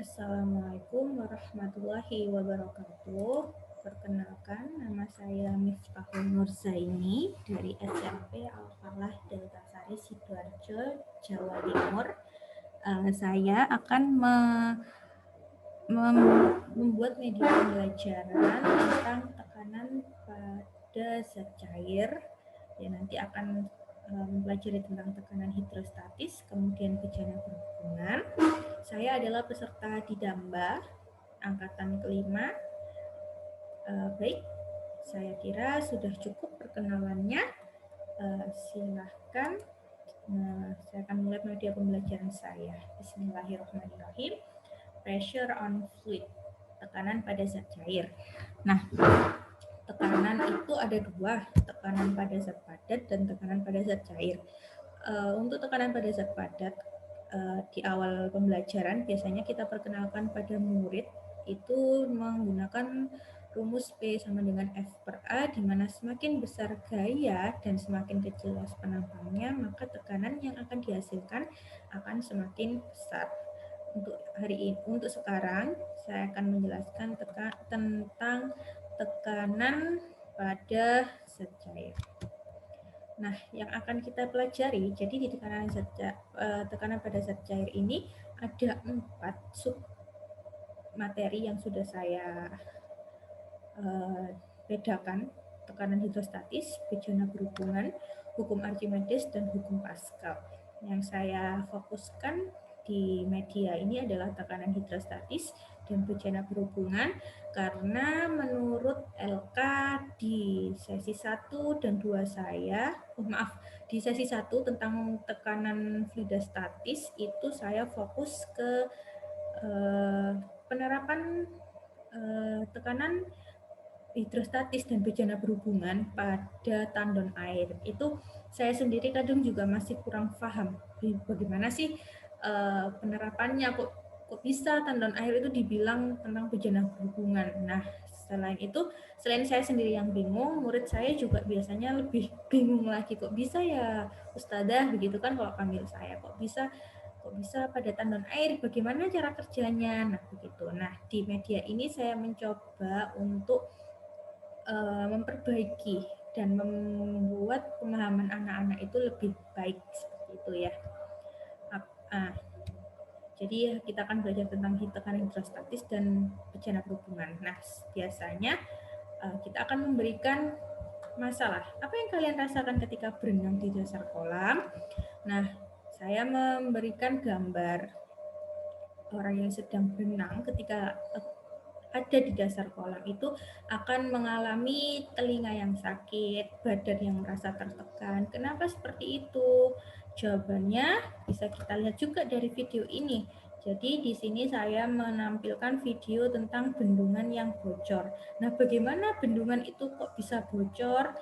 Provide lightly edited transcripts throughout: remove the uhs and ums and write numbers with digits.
Assalamualaikum warahmatullahi wabarakatuh. Perkenalkan, nama saya Miftahul Nurzaini dari SMP Al-Falah Delta Sari Sidoarjo, Jawa Timur. Saya akan membuat media pembelajaran tentang tekanan pada zat cair. Ya, nanti akan mempelajari tentang tekanan hidrostatis, kemudian bejana berhubungan. Saya adalah peserta di Damba angkatan kelima. Baik, saya kira sudah cukup perkenalannya. Silahkan. Saya akan mulai media pembelajaran saya. Bismillahirrahmanirrahim. Pressure on fluid, tekanan pada zat cair. Nah, tekanan itu ada dua, tekanan pada zat padat dan tekanan pada zat cair. Untuk tekanan pada zat padat, di awal pembelajaran biasanya kita perkenalkan pada murid itu menggunakan rumus P sama dengan F per A, di mana semakin besar gaya dan semakin kecil luas penampangnya, maka tekanan yang akan dihasilkan akan semakin besar. Untuk sekarang saya akan menjelaskan tentang tekanan pada zat cair. Nah, yang akan kita pelajari, jadi di tekanan pada zat cair ini ada 4 sub materi yang sudah saya bedakan: tekanan hidrostatis, bejana berhubungan, hukum Archimedes, dan hukum Pascal. Yang saya fokuskan di media ini adalah tekanan hidrostatis dan bejana berhubungan, karena menurut LK di sesi 1 dan 2 di sesi 1 tentang tekanan fluidostatis itu saya fokus ke penerapan tekanan hidrostatis dan bejana berhubungan pada tandon air. Itu saya sendiri kadang juga masih kurang paham bagaimana sih penerapannya, kok bisa tandon air itu dibilang tentang bejana berhubungan. Nah, selain saya sendiri yang bingung, murid saya juga biasanya lebih bingung lagi, kok bisa ya Ustadzah begitu kan kalau panggil saya, kok bisa pada tandon air, bagaimana cara kerjanya. Nah, begitu. Nah, di media ini saya mencoba untuk memperbaiki dan membuat pemahaman anak-anak itu lebih baik, seperti itu ya. Jadi kita akan belajar tentang tekanan hidrostatis dan bejana berhubungan. Nah, biasanya kita akan memberikan masalah. Apa yang kalian rasakan ketika berenang di dasar kolam? Nah, saya memberikan gambar orang yang sedang berenang ketika ada di dasar kolam itu akan mengalami telinga yang sakit, badan yang merasa tertekan. Kenapa seperti itu? Jawabannya bisa kita lihat juga dari video ini. Jadi di sini saya menampilkan video tentang bendungan yang bocor. Nah, bagaimana bendungan itu kok bisa bocor?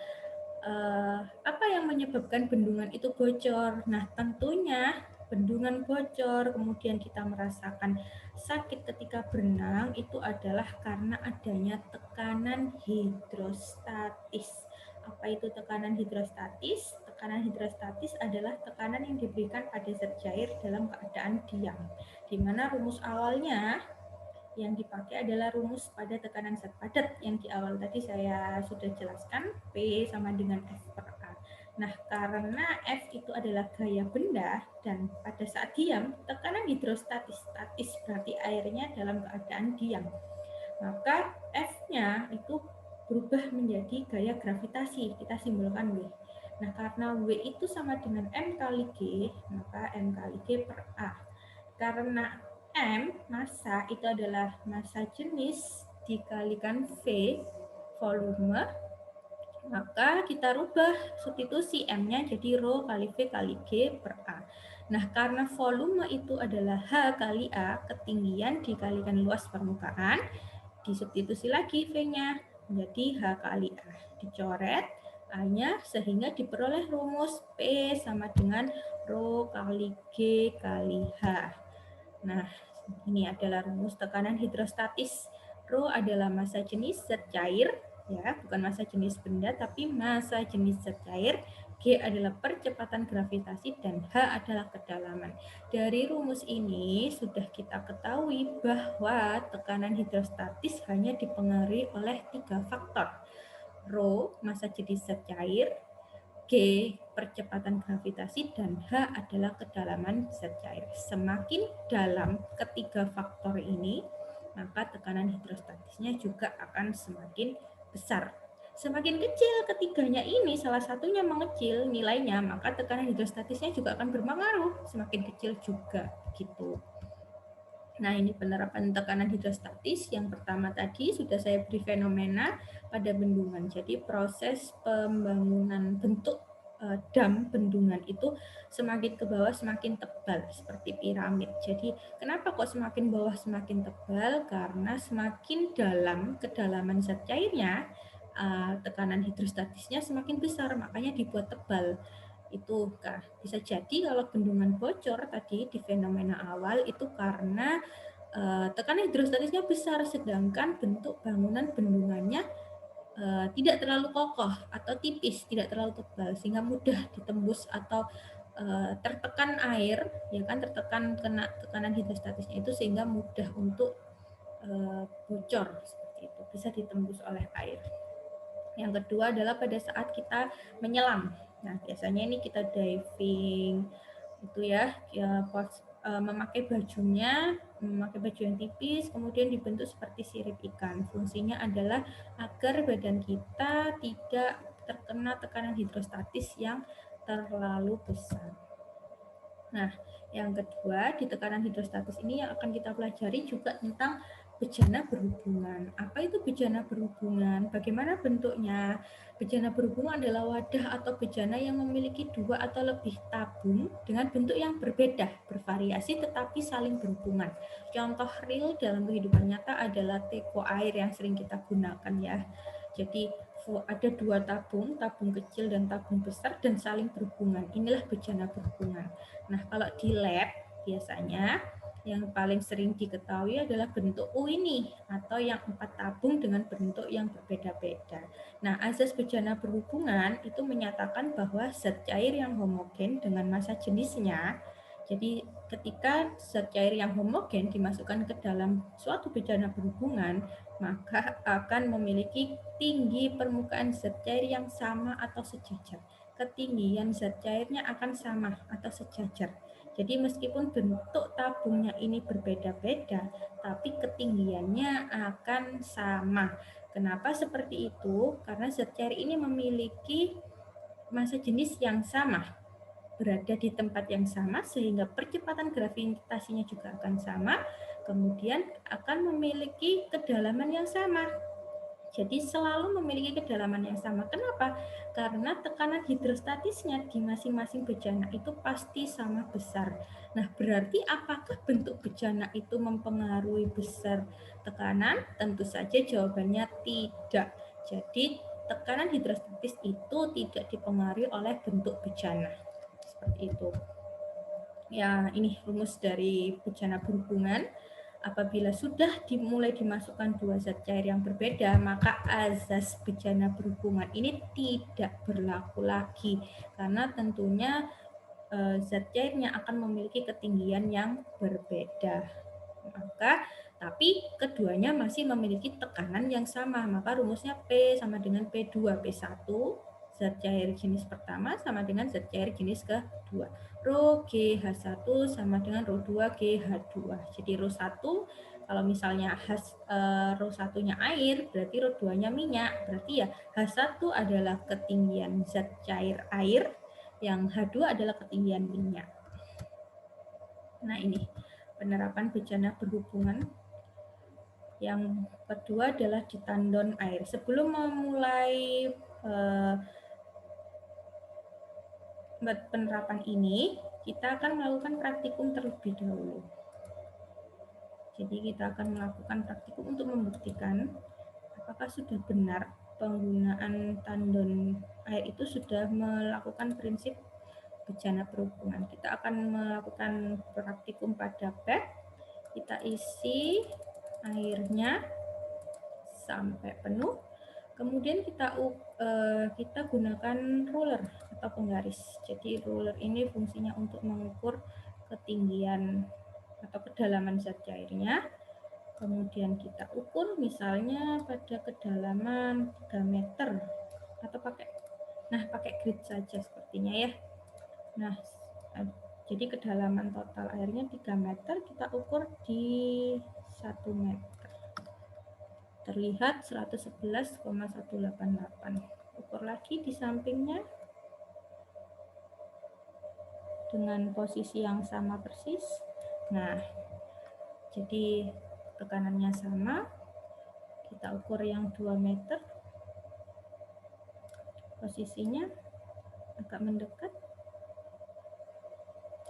Apa yang menyebabkan bendungan itu bocor? Nah, tentunya bendungan bocor, kemudian kita merasakan sakit ketika berenang, itu adalah karena adanya tekanan hidrostatis. Apa itu tekanan hidrostatis? Tekanan hidrostatis adalah tekanan yang diberikan pada zat cair dalam keadaan diam, di mana rumus awalnya yang dipakai adalah rumus pada tekanan zat padat yang di awal tadi saya sudah jelaskan, P sama dengan F per A. Nah, karena F itu adalah gaya benda dan pada saat diam, tekanan hidrostatis, statis berarti airnya dalam keadaan diam. Maka F-nya itu berubah menjadi gaya gravitasi, kita simbolkan W. Nah, karena W itu sama dengan M kali G, maka M kali G per A. Karena M, massa, itu adalah massa jenis dikalikan V, volume, maka kita rubah substitusi M-nya jadi rho kali V kali G per A. Nah, karena volume itu adalah H kali A, ketinggian dikalikan luas permukaan, disubstitusi lagi V-nya menjadi H kali A. Dicoret A-nya sehingga diperoleh rumus P sama dengan rho kali G kali H. Nah, ini adalah rumus tekanan hidrostatis. Rho adalah massa jenis zat cair, ya, bukan massa jenis benda, tapi massa jenis zat cair. G adalah percepatan gravitasi, dan H adalah kedalaman. Dari rumus ini sudah kita ketahui bahwa tekanan hidrostatis hanya dipengaruhi oleh 3 faktor. Rho, massa jenis zat cair, G, percepatan gravitasi, dan H adalah kedalaman zat cair. Semakin dalam ketiga faktor ini, maka tekanan hidrostatisnya juga akan semakin besar. Semakin kecil ketiganya ini, salah satunya mengecil nilainya, maka tekanan hidrostatisnya juga akan berpengaruh, semakin kecil juga gitu. Nah, ini penerapan tekanan hidrostatis. Yang pertama tadi sudah saya beri fenomena pada bendungan. Jadi proses pembangunan bentuk dam bendungan itu semakin ke bawah semakin tebal seperti piramid. Jadi kenapa kok semakin bawah semakin tebal? Karena semakin dalam kedalaman zat cairnya, tekanan hidrostatisnya semakin besar, makanya dibuat tebal. Itu bisa jadi kalau bendungan bocor tadi di fenomena awal itu karena tekanan hidrostatisnya besar, sedangkan bentuk bangunan bendungannya tidak terlalu kokoh atau tipis, tidak terlalu tebal, sehingga mudah ditembus atau tertekan air, ya kan, tertekan kena tekanan hidrostatisnya itu sehingga mudah untuk bocor seperti itu, bisa ditembus oleh air. Yang kedua adalah pada saat kita menyelam. Nah, biasanya ini kita diving itu ya memakai memakai baju yang tipis, kemudian dibentuk seperti sirip ikan. Fungsinya adalah agar badan kita tidak terkena tekanan hidrostatis yang terlalu besar. Nah, yang kedua, di tekanan hidrostatis ini yang akan kita pelajari juga tentang bejana berhubungan. Apa itu bejana berhubungan? Bagaimana bentuknya? Bejana berhubungan adalah wadah atau bejana yang memiliki 2 atau lebih tabung dengan bentuk yang berbeda, bervariasi tetapi saling berhubungan. Contoh real dalam kehidupan nyata adalah teko air yang sering kita gunakan ya. Jadi ada 2 tabung, tabung kecil dan tabung besar, dan saling berhubungan. Inilah bejana berhubungan. Nah, kalau di lab biasanya yang paling sering diketahui adalah bentuk U ini, atau yang 4 tabung dengan bentuk yang berbeda-beda. Nah, azas bejana berhubungan itu menyatakan bahwa zat cair yang homogen dengan massa jenisnya, jadi ketika zat cair yang homogen dimasukkan ke dalam suatu bejana berhubungan, maka akan memiliki tinggi permukaan zat cair yang sama atau sejajar. Ketinggian zat cairnya akan sama atau sejajar. Jadi meskipun bentuk tabungnya ini berbeda-beda, tapi ketinggiannya akan sama. Kenapa seperti itu? Karena zat cair ini memiliki massa jenis yang sama, berada di tempat yang sama, sehingga percepatan gravitasinya juga akan sama, kemudian akan memiliki kedalaman yang sama. Jadi selalu memiliki kedalaman yang sama. Kenapa? Karena tekanan hidrostatisnya di masing-masing bejana itu pasti sama besar. Nah, berarti apakah bentuk bejana itu mempengaruhi besar tekanan? Tentu saja jawabannya tidak. Jadi tekanan hidrostatis itu tidak dipengaruhi oleh bentuk bejana. Seperti itu. Ya, ini rumus dari bejana berhubungan. Apabila sudah dimulai dimasukkan 2 zat cair yang berbeda, maka azas bejana berhubungan ini tidak berlaku lagi, karena tentunya zat cairnya akan memiliki ketinggian yang berbeda. Tapi keduanya masih memiliki tekanan yang sama, maka rumusnya P sama dengan P2, P1 zat cair jenis pertama sama dengan zat cair jenis kedua. Rho GH1 sama dengan Rho 2 GH2. Jadi Rho 1 kalau misalnya Rho 1-nya air, berarti Rho 2-nya minyak. Berarti ya H1 adalah ketinggian zat cair air, yang H2 adalah ketinggian minyak. Nah, ini penerapan bejana berhubungan. Yang kedua adalah di tandon air. Sebelum memulai penerapan ini, kita akan melakukan praktikum terlebih dahulu. Jadi kita akan melakukan praktikum untuk membuktikan apakah sudah benar penggunaan tandon air itu sudah melakukan prinsip bejana berhubungan. Kita akan melakukan praktikum pada bag. Kita isi airnya sampai penuh. Kemudian kita gunakan roller atau penggaris. Jadi ruler ini fungsinya untuk mengukur ketinggian atau kedalaman zat cairnya. Kemudian kita ukur misalnya pada kedalaman 3 meter atau pakai grid saja sepertinya ya. Nah, jadi kedalaman total airnya 3 meter, kita ukur di 1 meter. Terlihat 111,188. Ukur lagi di sampingnya dengan posisi yang sama persis. Nah, jadi tekanannya sama. Kita ukur yang 2 meter. Posisinya agak mendekat.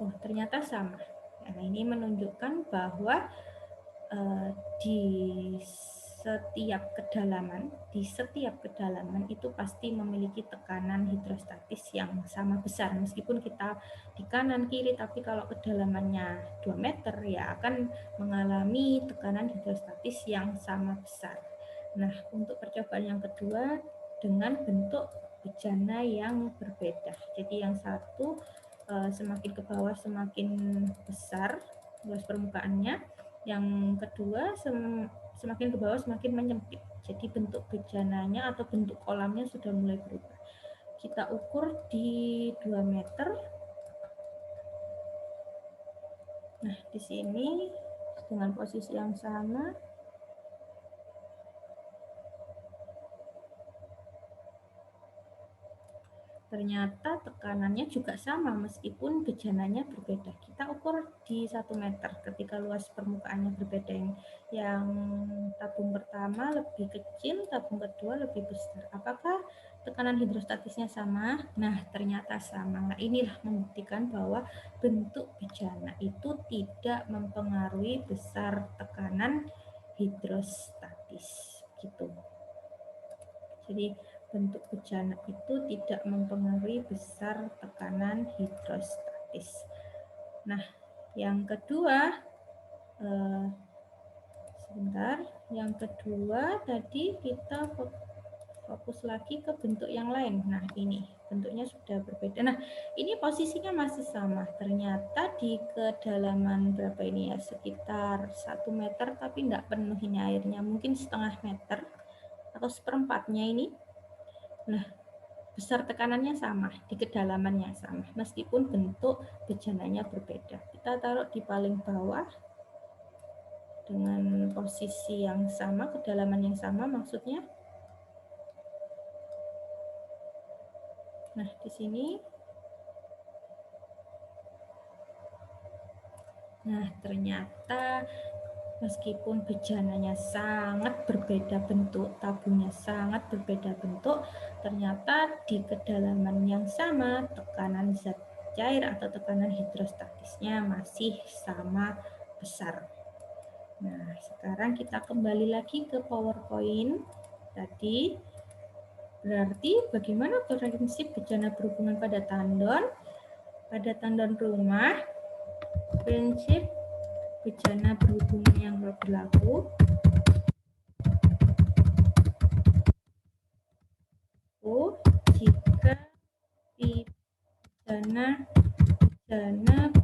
Oh, ternyata sama. Nah, ini menunjukkan bahwa di setiap kedalaman itu pasti memiliki tekanan hidrostatis yang sama besar. Meskipun kita di kanan kiri, tapi kalau kedalamannya 2 meter ya akan mengalami tekanan hidrostatis yang sama besar. Nah, untuk percobaan yang kedua dengan bentuk bejana yang berbeda. Jadi yang satu semakin ke bawah semakin besar luas permukaannya, yang kedua semakin ke bawah semakin menyempit. Jadi bentuk bejananya atau bentuk kolamnya sudah mulai berubah. Kita ukur di 2 meter. Nah, di sini dengan posisi yang sama ternyata tekanannya juga sama meskipun bejananya berbeda. Kita ukur di 1 meter ketika luas permukaannya berbeda. Yang tabung pertama lebih kecil, tabung kedua lebih besar. Apakah tekanan hidrostatisnya sama? Nah, ternyata sama. Nah, inilah membuktikan bahwa bentuk bejana itu tidak mempengaruhi besar tekanan hidrostatis. Gitu. Jadi bentuk bejana itu tidak mempengaruhi besar tekanan hidrostatis. Nah, yang kedua, yang kedua tadi kita fokus lagi ke bentuk yang lain. Nah, ini bentuknya sudah berbeda. Nah, ini posisinya masih sama. Ternyata di kedalaman berapa ini ya, sekitar 1 meter, tapi nggak penuh ini airnya, mungkin setengah meter atau seperempatnya ini. Nah, besar tekanannya sama, di kedalamannya sama, meskipun bentuk bejananya berbeda. Kita taruh di paling bawah dengan posisi yang sama, kedalaman yang sama maksudnya. Nah, di sini. Nah, ternyata meskipun bejananya sangat berbeda bentuk, tabungnya sangat berbeda bentuk, ternyata di kedalaman yang sama, tekanan zat cair atau tekanan hidrostatisnya masih sama besar. Nah, sekarang kita kembali lagi ke PowerPoint tadi. Berarti bagaimana prinsip bejana berhubungan pada tandon? Pada tandon rumah, prinsip bejana berhubungan yang berlaku jika bejana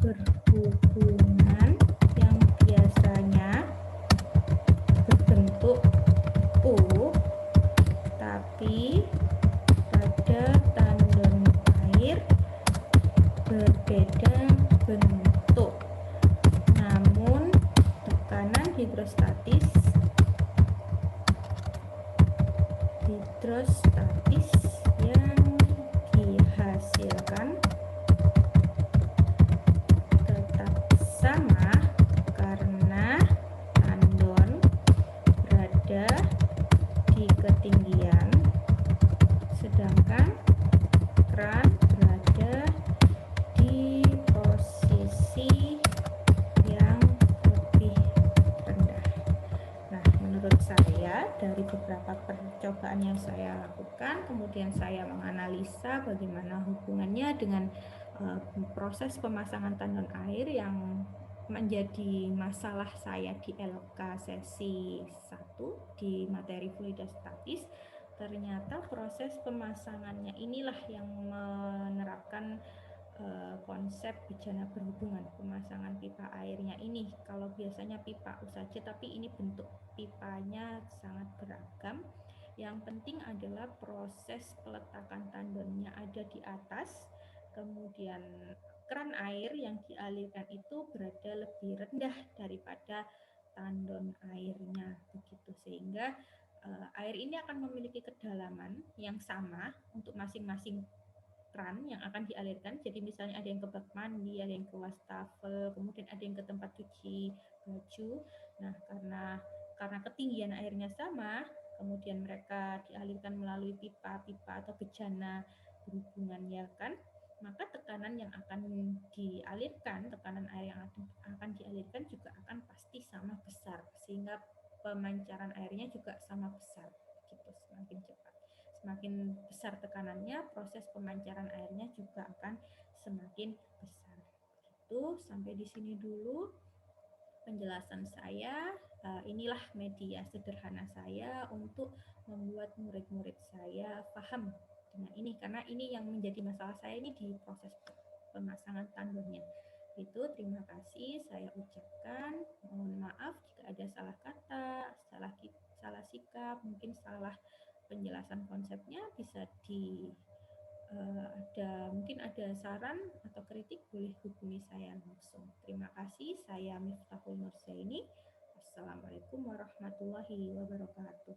berhubungan yang biasanya berbentuk U, tapi pada tandon air berbeda bentuk, namun tekanan hidrostatis yang dihasilkan tetap sama karena tandon berada di ketinggian, sedangkan keran berada di posisi yang lebih rendah. Nah, menurut saya dari beberapa percobaan yang saya lakukan, kemudian saya menganalisa bagaimana hubungannya dengan proses pemasangan tandon air yang menjadi masalah saya di LK sesi 1 di materi fluidostatis. ternyata proses pemasangannya inilah yang menerapkan konsep bejana berhubungan. Pemasangan pipa airnya ini, kalau biasanya pipa U saja, tapi ini bentuk pipanya sangat beragam. Yang penting adalah proses peletakan tandonnya ada di atas, kemudian keran air yang dialirkan itu berada lebih rendah daripada tandon airnya, begitu, sehingga air ini akan memiliki kedalaman yang sama untuk masing-masing keran yang akan dialirkan. Jadi misalnya ada yang ke bak mandi, ada yang ke wastafel, kemudian ada yang ke tempat cuci baju. Nah, karena ketinggian airnya sama, kemudian mereka dialirkan melalui pipa-pipa atau bejana berhubungan, ya kan? Maka tekanan yang akan dialirkan, tekanan air yang akan dialirkan juga akan pasti sama besar, sehingga pemancaran airnya juga sama besar, gitu, semakin cepat. Semakin besar tekanannya, proses pemancaran airnya juga akan semakin besar. Itu sampai di sini dulu penjelasan saya. Inilah media sederhana saya untuk membuat murid-murid saya paham dengan ini, karena ini yang menjadi masalah saya ini di proses pemasangan tandonnya. Itu terima kasih saya ucapkan. Mohon maaf jika ada salah kata, salah sikap, mungkin salah penjelasan konsepnya. Bisa mungkin ada saran atau kritik, boleh hubungi saya langsung. Terima kasih. Saya Miftahul Nurzaini. Assalamualaikum warahmatullahi wabarakatuh.